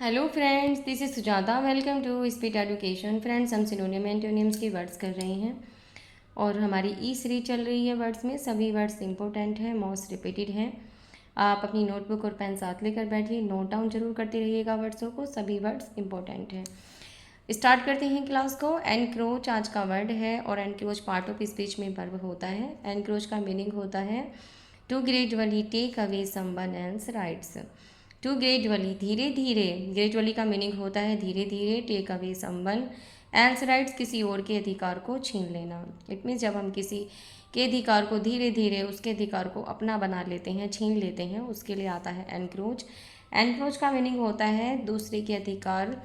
Hello friends, this is Sujata. Welcome to speed education. Friends, हम synonym एंटोनियम्स की words कर रहे हैं और हमारी ई सीरीज चल रही है वर्ड्स में। सभी वर्ड्स इंपॉर्टेंट हैं, मोस्ट रिपीटेड हैं। आप अपनी नोटबुक और पेन साथ लेकर बैठिए, नोट डाउन जरूर करते रहिएगा वर्ड्सों को। सभी वर्ड्स इंपॉर्टेंट हैं। स्टार्ट करते हैं क्लास को। एनक्रोच आज का वर्ड है और एनक्रोच पार्ट ऑफ स्पीच में वर्ब होता है। एनक्रोच का मीनिंग होता है to gradually take away someone else rights. To gradually, धीरे धीरे। ग्रेजुअली का मीनिंग होता है धीरे धीरे। Take away someone else rights, किसी और के अधिकार को छीन लेना। इट मीन्स जब हम किसी के अधिकार को धीरे धीरे उसके अधिकार को अपना बना लेते हैं, छीन लेते हैं, उसके लिए आता है एनक्रोच। एनक्रोच का मीनिंग होता है दूसरे के अधिकार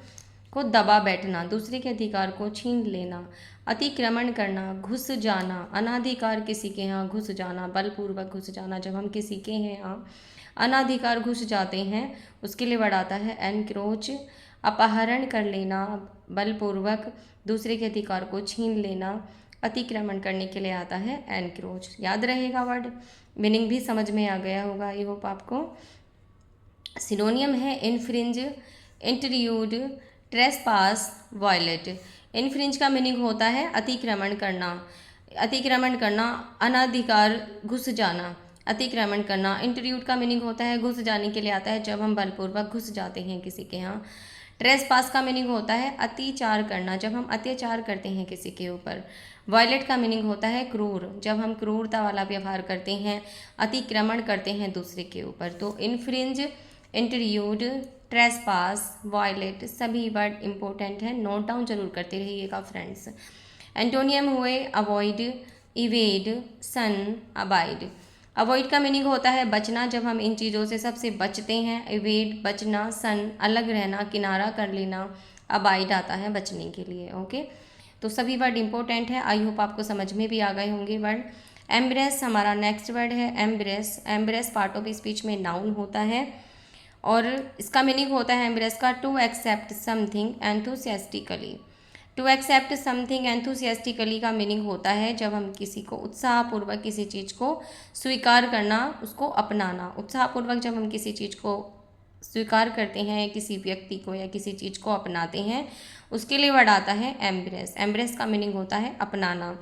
को दबा बैठना, दूसरे के अधिकार को छीन लेना, अतिक्रमण करना, घुस जाना, अनाधिकार किसी के यहाँ घुस जाना, बलपूर्वक घुस जाना। जब हम किसी के यहाँ अनाधिकार घुस जाते हैं उसके लिए वर्ड आता है एनक्रोच। अपहरण कर लेना, बलपूर्वक दूसरे के अधिकार को छीन लेना, अतिक्रमण करने के लिए आता है एनक्रोच। याद रहेगा वर्ड, मीनिंग भी समझ में आ गया होगा आई होप आपको। सिनोनियम है infringe, intrude, trespass, violet. Infringe का मीनिंग होता है अतिक्रमण करना, अतिक्रमण करना, अनाधिकार घुस जाना, अतिक्रमण करना। इंट्रूड का मीनिंग होता है घुस जाने के लिए आता है जब हम बलपूर्वक घुस जाते हैं किसी के यहाँ। ट्रेसपास का मीनिंग होता है अत्याचार करना, जब हम अत्याचार करते हैं किसी के ऊपर। वायलेट का मीनिंग होता है क्रूर, जब हम क्रूरता वाला व्यवहार करते हैं, अतिक्रमण करते हैं दूसरे के ऊपर। तो इनफ्रिंज, इंट्रूड, ट्रेसपास, वायलेट सभी वर्ड इंपॉर्टेंट हैं, नोट डाउन जरूर करते रहिएगा फ्रेंड्स। एंटोनियम हुए अवॉइड, इवेड, सन, अबाइड। अवॉइड का मीनिंग होता है बचना, जब हम इन चीज़ों से सबसे बचते हैं। इवेड बचना, सन अलग रहना, किनारा कर लेना, अबाइड आता है बचने के लिए। ओके, तो सभी वर्ड इंपॉर्टेंट है। आई होप आपको समझ में भी आ गए होंगे वर्ड। एम्ब्रेस हमारा नेक्स्ट वर्ड है। Embrace, embrace part of speech में नाउन होता है और इसका मीनिंग होता है एम्ब्रेस का to accept something enthusiastically. To accept something enthusiastically का मीनिंग होता है जब हम किसी को उत्साहपूर्वक किसी चीज़ को स्वीकार करना, उसको अपनाना। उत्साहपूर्वक जब हम किसी चीज़ को स्वीकार करते हैं, किसी व्यक्ति को या किसी चीज़ को अपनाते हैं, उसके लिए वर्ड आता है एम्ब्रेस। एम्ब्रेस का मीनिंग होता है अपनाना।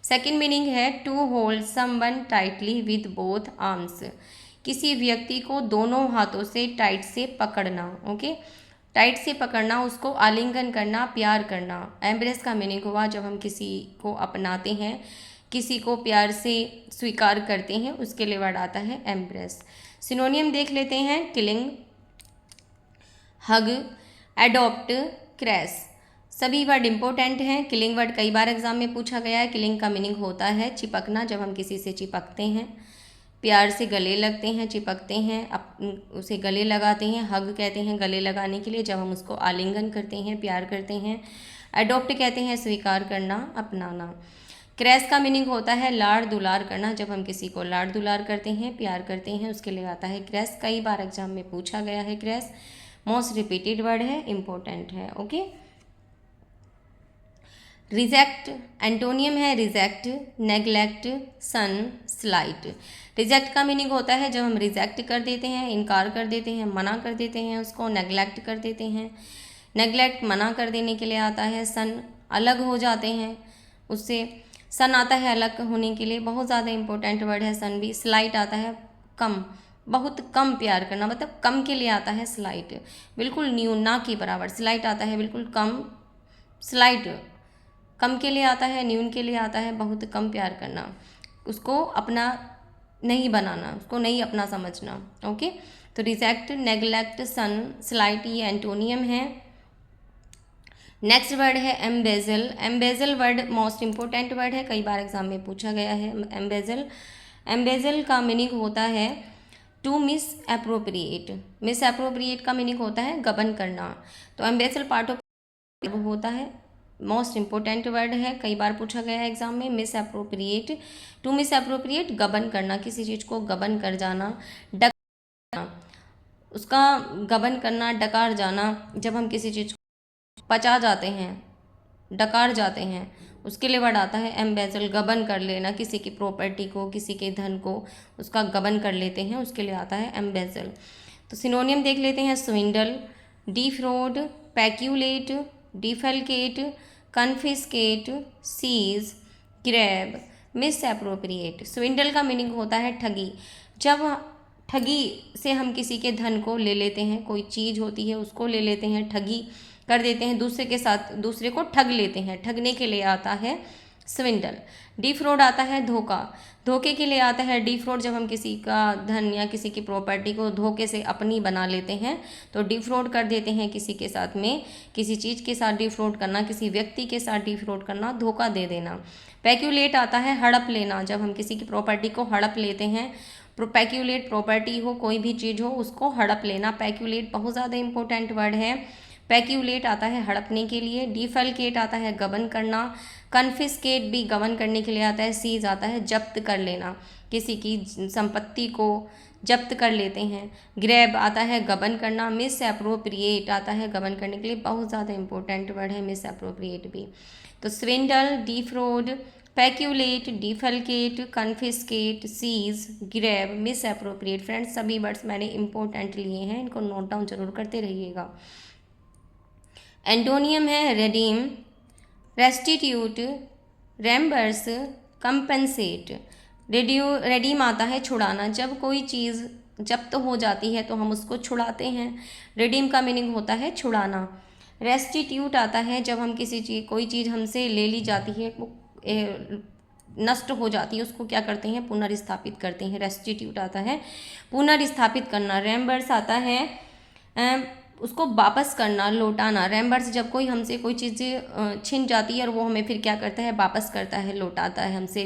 सेकेंड मीनिंग है to hold someone tightly with both arms. किसी व्यक्ति को दोनों हाथों से टाइट से पकड़ना। ओके, टाइट से पकड़ना, उसको आलिंगन करना, प्यार करना। एम्ब्रेस का मीनिंग हुआ जब हम किसी को अपनाते हैं, किसी को प्यार से स्वीकार करते हैं, उसके लिए वर्ड आता है एम्ब्रेस। सिनोनियम देख लेते हैं। किलिंग, हग, एडॉप्ट, क्रैश सभी वर्ड इंपॉर्टेंट हैं। किलिंग वर्ड कई बार एग्जाम में पूछा गया है। किलिंग का मीनिंग होता है चिपकना, जब हम किसी से चिपकते हैं, प्यार से गले लगते हैं, चिपकते हैं, उसे गले लगाते हैं। हग कहते हैं गले लगाने के लिए, जब हम उसको आलिंगन करते हैं, प्यार करते हैं। अडॉप्ट कहते हैं स्वीकार करना, अपनाना। क्रैश का मीनिंग होता है लाड़ दुलार करना, जब हम किसी को लाड़ दुलार करते हैं, प्यार करते हैं, उसके लिए आता है क्रैश। कई बार एग्जाम में पूछा गया है क्रैश, मोस्ट रिपीटेड वर्ड है, इंपॉर्टेंट है। ओके, रिजेक्ट, एंटोनियम है रिजेक्ट, नेग्लेक्ट, सन, स्लाइट। रिजेक्ट का मीनिंग होता है जब हम रिजेक्ट कर देते हैं, इनकार कर देते हैं, मना कर देते हैं उसको, नेग्लेक्ट कर देते हैं। नेग्लेक्ट मना कर देने के लिए आता है। सन, अलग हो जाते हैं उससे, सन आता है अलग होने के लिए, बहुत ज़्यादा इंपॉर्टेंट वर्ड है सन भी। स्लाइट आता है कम, बहुत कम प्यार करना, मतलब कम के लिए आता है स्लाइट, बिल्कुल न्यून, ना के बराबर। स्लाइट आता है बिल्कुल कम, स्लाइट कम के लिए आता है, न्यून के लिए आता है बहुत कम प्यार करना, उसको अपना नहीं बनाना, उसको नहीं अपना समझना। ओके, तो रिजेक्ट, नेग्लेक्ट, सन, स्लाइट ये एंटोनियम है। नेक्स्ट वर्ड है embezzle. Embezzle word most important word है, कई बार एग्जाम में पूछा गया है एम्बेजल। एम्बेजल का मीनिंग होता है to misappropriate. Misappropriate का मीनिंग होता है गबन करना। तो एम्बेजल पार्ट ऑफ होता है, मोस्ट इंपॉर्टेंट वर्ड है, कई बार पूछा गया है एग्जाम में। Misappropriate, to misappropriate गबन करना, किसी चीज़ को गबन कर जाना, डकारना, उसका गबन करना, डकार जाना। जब हम किसी चीज़ को पचा जाते हैं, डकार जाते हैं, उसके लिए वर्ड आता है एम्बेजल। गबन कर लेना, किसी की प्रॉपर्टी को, किसी के धन को उसका गबन कर लेते हैं, उसके लिए आता है एम्बेजल। तो सिनोनियम देख लेते हैं। Swindle, defraud, peculate, defalcate, confiscate, seize, grab, misappropriate. Swindle का मीनिंग होता है ठगी। जब ठगी से हम किसी के धन को ले लेते हैं, कोई चीज़ होती है उसको ले लेते हैं, ठगी कर देते हैं, दूसरे के साथ दूसरे को ठग लेते हैं, ठगने के लिए आता है स्विंडल। डिफ्रॉड आता है धोखा, धोखे के लिए आता है डिफ्रॉड। जब हम किसी का धन या किसी की प्रॉपर्टी को धोखे से अपनी बना लेते हैं तो डिफ्रॉड कर देते हैं किसी के साथ में। किसी चीज़ के साथ डिफ्रॉड करना, किसी व्यक्ति के साथ डिफ्रॉड करना, धोखा दे देना। पेक्यूलेट आता है हड़प लेना, जब हम किसी की प्रॉपर्टी को हड़प लेते हैं। पेक्यूलेट प्रॉपर्टी हो, कोई भी चीज़ हो, उसको हड़प लेना। पेक्यूलेट बहुत ज़्यादा इंपॉर्टेंट वर्ड है। पेक्यूलेट आता है हड़पने के लिए। डिफलकेट आता है गबन करना। कन्फिस्केट भी गबन करने के लिए आता है। सीज आता है जब्त कर लेना, किसी की संपत्ति को जब्त कर लेते हैं। ग्रैब आता है गबन करना। मिस अप्रोप्रिएट आता है गबन करने के लिए, बहुत ज़्यादा इंपॉर्टेंट वर्ड है मिस अप्रोप्रिएट भी। तो swindle, defraud, peculate, defalcate, confiscate, seize, grab, misappropriate. Friends सभी वर्ड्स मैंने इंपॉर्टेंट लिए हैं, इनको नोट डाउन जरूर करते रहिएगा। एंटोनियम है रेडीम, रेस्टिट्यूट, रेम्बर्स, कंपनसेट। रेडीम आता है छुड़ाना, जब कोई चीज़ जब्त हो जाती है तो हम उसको छुड़ाते हैं। रेडीम का मीनिंग होता है छुड़ाना। रेस्टिट्यूट आता है जब हम किसी चीज़, कोई चीज़ हमसे ले ली जाती है, वो नष्ट हो जाती है, उसको क्या करते हैं, पुनर्स्थापित करते हैं। रेस्टिट्यूट आता है पुनर्स्थापित करना। रेम्बर्स आता है उसको वापस करना, लौटाना। रेम्बर्स जब कोई हमसे कोई चीज़ छिन जाती है और वो हमें फिर क्या करता है, वापस करता है, लौटाता है हमसे।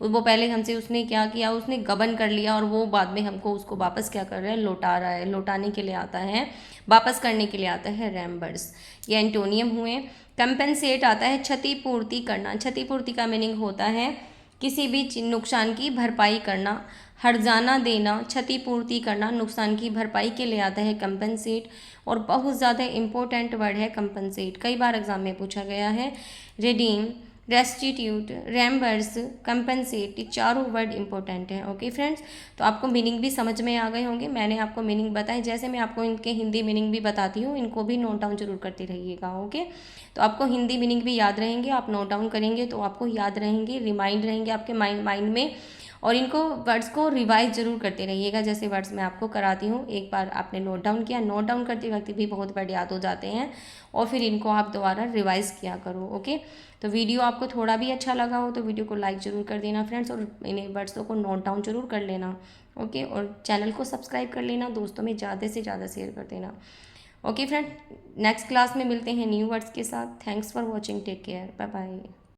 वो पहले हमसे उसने क्या किया, उसने गबन कर लिया और वो बाद में हमको उसको वापस क्या कर रहा है, लौटा रहा है। लौटाने के लिए आता है, वापस करने के लिए आता है रेम्बर्स। ये एंटोनियम हुए। कंपेंसेट आता है क्षतिपूर्ति करना। क्षतिपूर्ति का मीनिंग होता है किसी भी नुकसान की भरपाई करना, हर्जाना देना, क्षतिपूर्ति करना, नुकसान की भरपाई के लिए आता है कंपनसेट। और बहुत ज़्यादा इंपॉर्टेंट वर्ड है कंपनसेट, कई बार एग्जाम में पूछा गया है। रिडीम, रेस्टिट्यूट, रेम्बर्स, कंपनसेट, ये चारों वर्ड इंपॉर्टेंट हैं। ओके फ्रेंड्स, तो आपको मीनिंग भी समझ में आ गए होंगे। मैंने आपको मीनिंग बताई, जैसे मैं आपको इनके हिंदी मीनिंग भी बताती हूँ, इनको भी नोट डाउन जरूर करते रहिएगा। ओके, तो आपको हिंदी मीनिंग भी याद रहेंगे, आप नोट डाउन करेंगे तो आपको याद रहेंगे, रिमाइंड रहेंगे आपके माइंड में। और इनको वर्ड्स को रिवाइज जरूर करते रहिएगा, जैसे वर्ड्स मैं आपको कराती हूँ। एक बार आपने नोट डाउन किया, नोट डाउन करते वक्त भी बहुत वर्ड याद हो जाते हैं और फिर इनको आप दोबारा रिवाइज किया करो। ओके, तो वीडियो आपको थोड़ा भी अच्छा लगा हो तो वीडियो को लाइक ज़रूर कर देना फ्रेंड्स, और इन वर्ड्सों को नोट डाउन जरूर कर लेना। ओके, और चैनल को सब्सक्राइब कर लेना, दोस्तों में ज़्यादा से ज़्यादा शेयर कर देना। ओके फ्रेंड, नेक्स्ट क्लास में मिलते हैं न्यू वर्ड्स के साथ। Thanks for watching, take care, bye bye.